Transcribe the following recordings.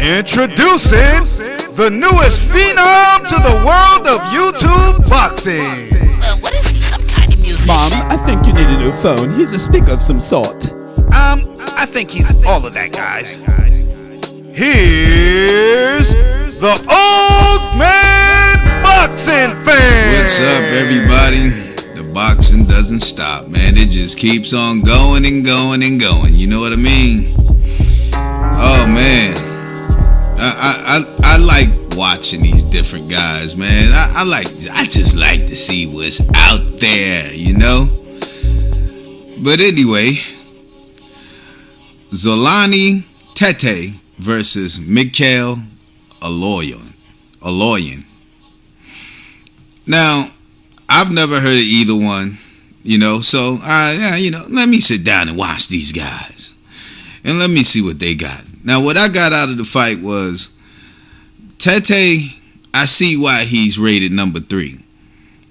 Introducing the newest phenom to the world of YouTube boxing. What is he, some kind of musician? Mom, I think you need a new phone. He's a speaker of some sort. I think he's all of that, guys. Here's the old man boxing fan. What's up, everybody? The boxing doesn't stop, man. It just keeps on going and going and going. You know what I mean? Oh, man. I like watching these different guys, man. I just like to see what's out there, you know? But anyway, Zolani Tete versus Mikhail Aloyan. Now, I've never heard of either one, you know, so let me sit down and watch these guys and let me see what they got. Now, what I got out of the fight was Tete. I see why he's rated number 3,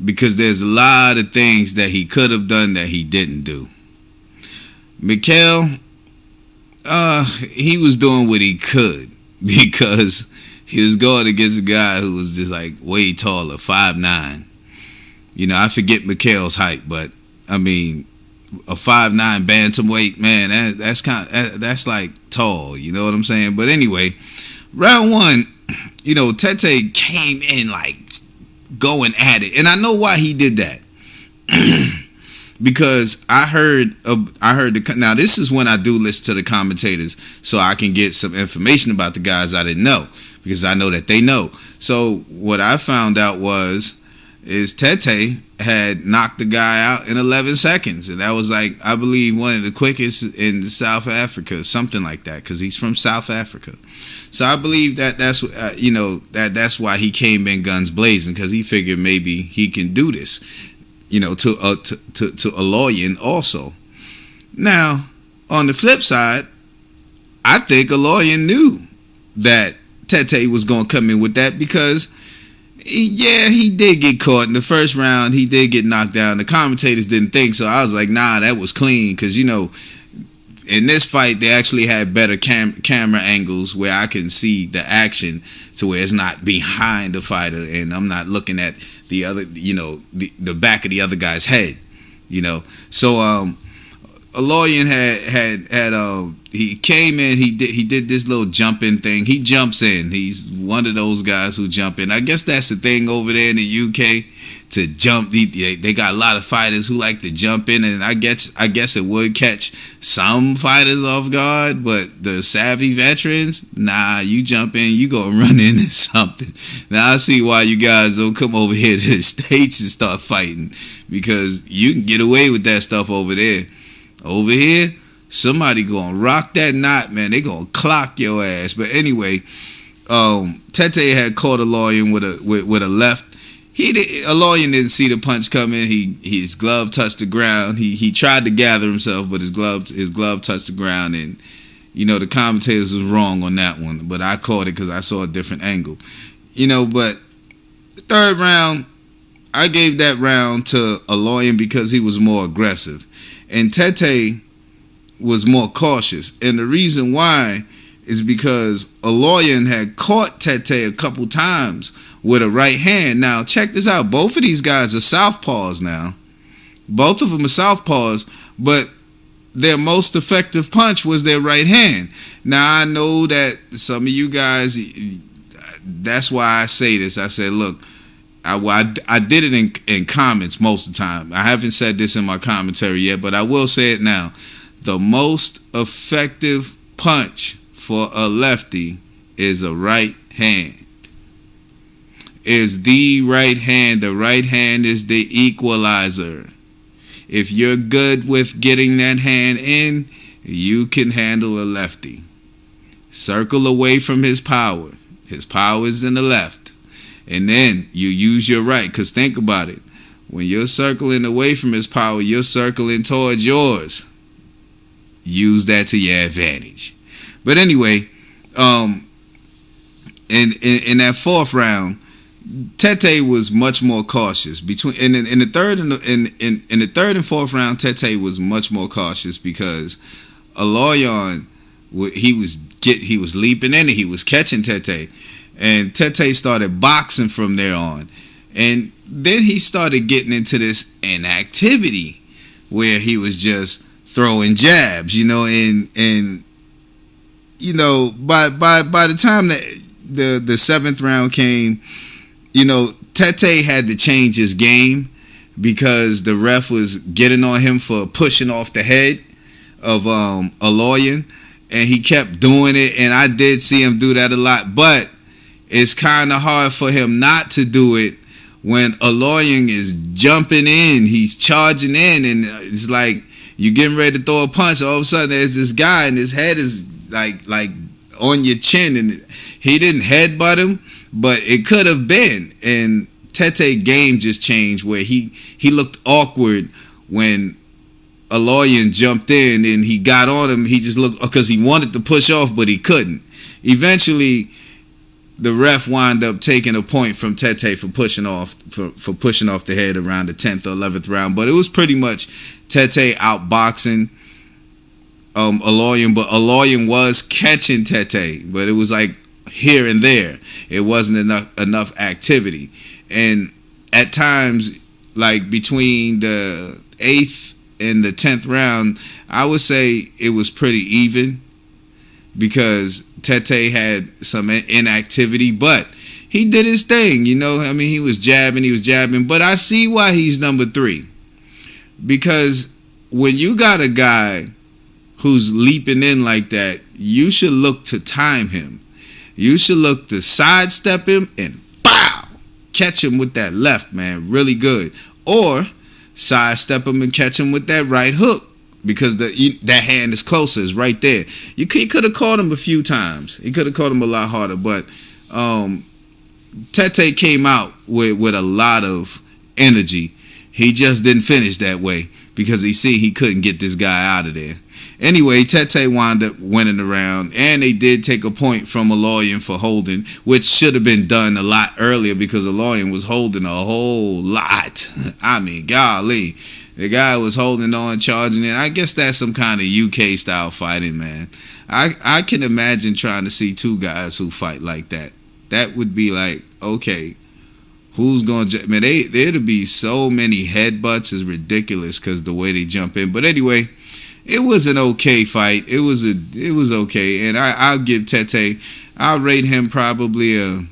because there's a lot of things that he could have done that he didn't do. Mikhail, he was doing what he could because he was going against a guy who was just like way taller, 5'9". You know, I forget Mikhail's height, but I mean, a 5'9" bantamweight, man, that's like tall. You know what I'm saying? But anyway, round 1, you know, Tete came in like going at it, and I know why he did that. Because I heard now this is when I do listen to the commentators, so I can get some information about the guys I didn't know, because I know that they know. So what I found out is Tete had knocked the guy out in 11 seconds, and that was like, I believe, one of the quickest in South Africa, something like that, because he's from South Africa. So I believe that's why he came in guns blazing, because he figured maybe he can do this, you know, to Aloyan also. Now, on the flip side, I think Aloyan knew that Tete was going to come in with that, because he did get caught in the first round. He did get knocked down. The commentators didn't think so. I was like, nah, that was clean, because, you know, in this fight, they actually had better camera angles where I can see the action, to where it's not behind the fighter and I'm not looking at the other, you know, the back of the other guy's head, you know. So Aloyan had he came in, he did this little jumping thing. He jumps in. He's one of those guys who jump in. I guess that's the thing over there in the UK, to jump. They got a lot of fighters who like to jump in, and I guess it would catch some fighters off guard, but the savvy veterans, nah, you jump in, you gonna run into something. Now I see why you guys don't come over here to the States and start fighting, because you can get away with that stuff over there. Over here, somebody gonna rock that knot, man. They gonna clock your ass. But anyway, Tete had caught Aloyan with a left. Aloyan didn't see the punch coming. His glove touched the ground. He tried to gather himself, but his glove touched the ground, and you know, the commentators was wrong on that one. But I caught it because I saw a different angle. You know, but the third round, I gave that round to Aloyan because he was more aggressive, and Tete was more cautious. And the reason why is because Aloyan had caught Tete a couple times with a right hand. Now, check this out. Both of these guys are southpaws now. Both of them are southpaws, but their most effective punch was their right hand. Now, I know that some of you guys, that's why I say this. I said, look, I did it in comments most of the time. I haven't said this in my commentary yet, but I will say it now. The most effective punch for a lefty is a right hand. Is the right hand. The right hand is the equalizer. If you're good with getting that hand in, you can handle a lefty. Circle away from his power. His power is in the left. And then you use your right. Because think about it. When you're circling away from his power, you're circling towards yours. Use that to your advantage. But anyway, in that fourth round, Tete was much more cautious. In the third and fourth round, Tete was much more cautious because Aloyan, he was he was leaping in and he was catching Tete. And Tete started boxing from there on. And then he started getting into this inactivity where he was just throwing jabs, and by the time that the seventh round came, Tete had to change his game because the ref was getting on him for pushing off the head of Aloyan, and he kept doing it, and I did see him do that a lot, but it's kind of hard for him not to do it when Aloyan is jumping in, he's charging in, and it's like you're getting ready to throw a punch. All of a sudden, there's this guy, and his head is like on your chin, and he didn't headbutt him, but it could have been. And Tete's game just changed where he looked awkward when Aloyan jumped in and he got on him. He just looked, because he wanted to push off, but he couldn't. Eventually, the ref wound up taking a point from Tete for pushing off the head around the 10th or 11th round. But it was pretty much Tete outboxing Aloyan, but Aloyan was catching Tete, but it was like here and there. It wasn't enough activity. And at times, like between the 8th and the 10th round, I would say it was pretty even because Tete had some inactivity, but he did his thing, he was jabbing, but I see why he's number 3. Because when you got a guy who's leaping in like that, you should look to time him. You should look to sidestep him and bow, catch him with that left, man, really good. Or sidestep him and catch him with that right hook. Because that hand is closer, is right there. He could have caught him a few times. He could have caught him a lot harder. But Tete came out with a lot of energy. He just didn't finish that way because he couldn't get this guy out of there. Anyway, Tete wound up winning the round, and they did take a point from Aloyan for holding, which should have been done a lot earlier because Aloyan was holding a whole lot. I mean, golly. The guy was holding on, charging in. I guess that's some kind of UK style fighting, man. I can imagine trying to see two guys who fight like that. That would be like, okay, who's going to... Man, there'd be so many headbutts. It's ridiculous because the way they jump in. But anyway, it was an okay fight. It was okay. And I'll give Tete... I'll rate him probably around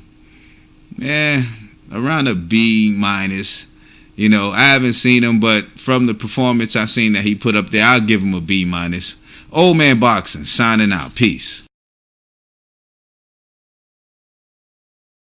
a B-. I haven't seen him, but from the performance I've seen that he put up there, I'll give him a B-. Old Man Boxing, signing out. Peace.